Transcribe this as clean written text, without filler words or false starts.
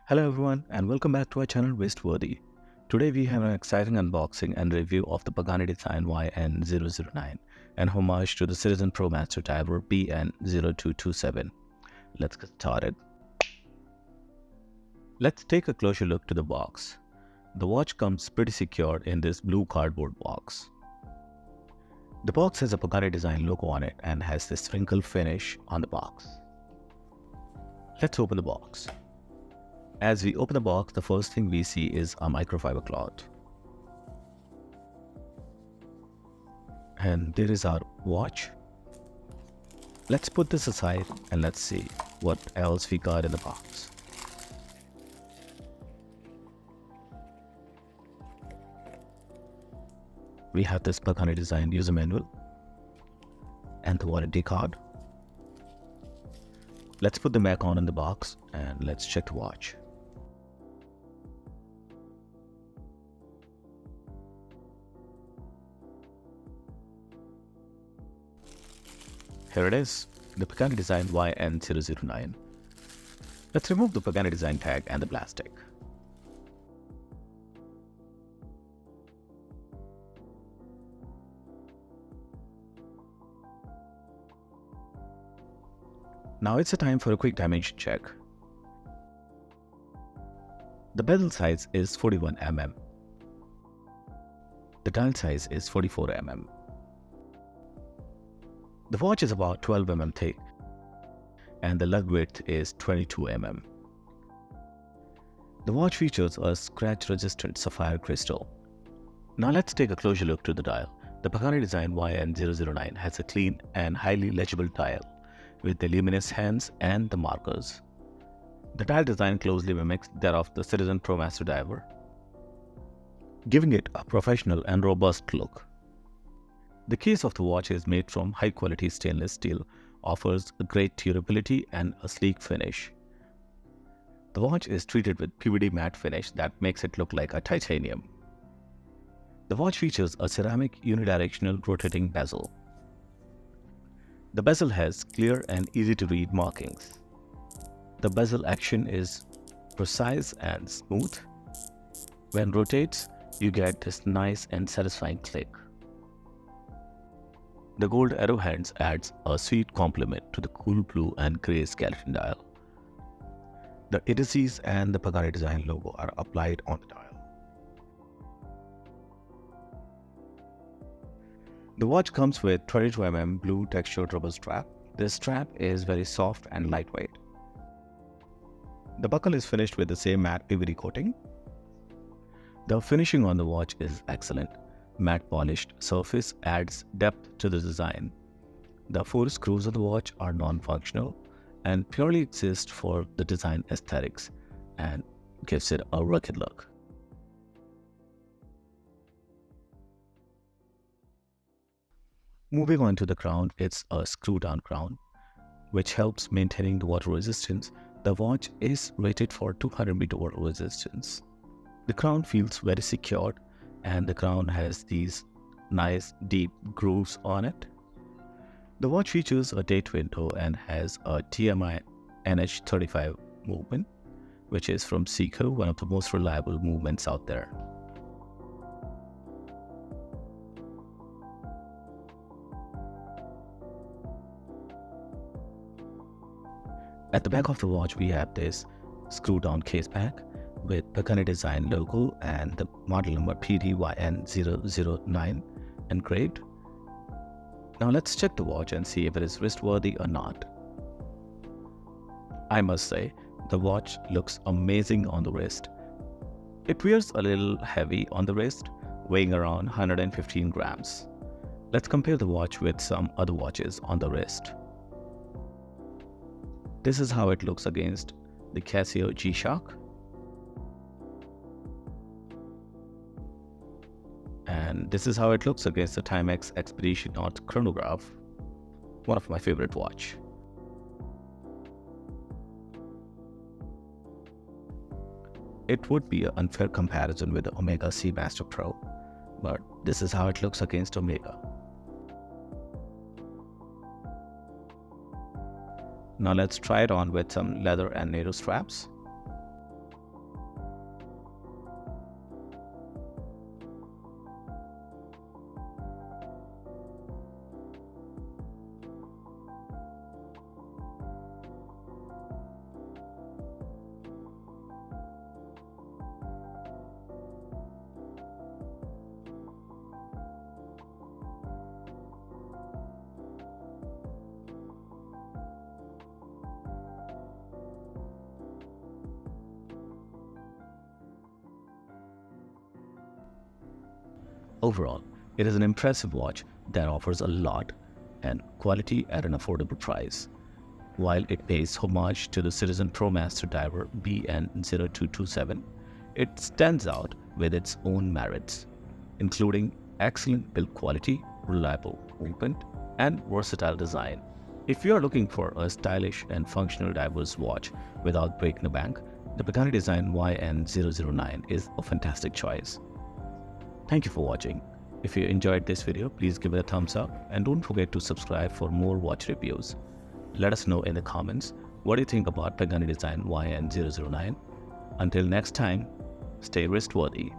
Hello everyone and welcome back to our channel Wasteworthy. Today we have an exciting unboxing and review of the Pagani Design YN009 and homage to the Citizen Promaster Diver BN0227. Let's get started. Let's take a closer look to the box. The watch comes pretty secured in this blue cardboard box. The box has a Pagani Design logo on it and has this wrinkle finish on the box. Let's open the box. As we open the box, the first thing we see is a microfiber cloth. And there is our watch. Let's put this aside and let's see what else we got in the box. We have this Pagani Design user manual and the warranty card. Let's put them back on in the box and let's check the watch. Here it is, the Pagani Design YN009. Let's remove the Pagani Design tag and the plastic. Now it's a time for a quick dimension check. The bezel size is 41 mm. The dial size is 44 mm. The watch is about 12 mm thick and the lug width is 22 mm. The watch features a scratch-resistant sapphire crystal. Now let's take a closer look to the dial. The Pagani Design YN009 has a clean and highly legible dial with the luminous hands and the markers. The dial design closely mimics that of the Citizen Promaster Diver, giving it a professional and robust look. The case of the watch is made from high-quality stainless steel, offers a great durability and a sleek finish. The watch is treated with PVD matte finish that makes it look like a titanium. The watch features a ceramic unidirectional rotating bezel. The bezel has clear and easy-to-read markings. The bezel action is precise and smooth. When rotates, you get this nice and satisfying click. The gold arrowheads adds a sweet complement to the cool blue and grey skeleton dial. The indices and the Pagani Design logo are applied on the dial. The watch comes with 22 mm blue textured rubber strap. This strap is very soft and lightweight. The buckle is finished with the same matte PVD coating. The finishing on the watch is excellent. Matte polished surface adds depth to the design. The 4 screws on the watch are non-functional and purely exist for the design aesthetics and gives it a rugged look. Moving on to the crown, it's a screw-down crown, which helps maintaining the water resistance. The watch is rated for 200 meter water resistance. The crown feels very secured and the crown has these nice deep grooves on it. The watch features a date window and has a TMI NH35 movement, which is from Seiko, one of the most reliable movements out there. At the back of the watch, we have this screw-down case back with Pagani Design logo and the model number PDYN009 engraved. Now let's check the watch and see if it is wrist-worthy or not. I must say, the watch looks amazing on the wrist. It wears a little heavy on the wrist, weighing around 115 grams. Let's compare the watch with some other watches on the wrist. This is how it looks against the Casio G-Shock. And this is how it looks against the Timex Expedition North chronograph, one of my favorite watch. It would be an unfair comparison with the Omega Seamaster Pro, but this is how it looks against Omega. Now let's try it on with some leather and NATO straps. Overall, it is an impressive watch that offers a lot and quality at an affordable price. While it pays homage to the Citizen Promaster Diver BN0227, it stands out with its own merits, including excellent build quality, reliable movement, and versatile design. If you are looking for a stylish and functional diver's watch without breaking the bank, the Pagani Design YN009 is a fantastic choice. Thank you for watching. If you enjoyed this video, please give it a thumbs up and don't forget to subscribe for more watch reviews. Let us know in the comments what do you think about Pagani Design YN009. Until next time, stay wristworthy.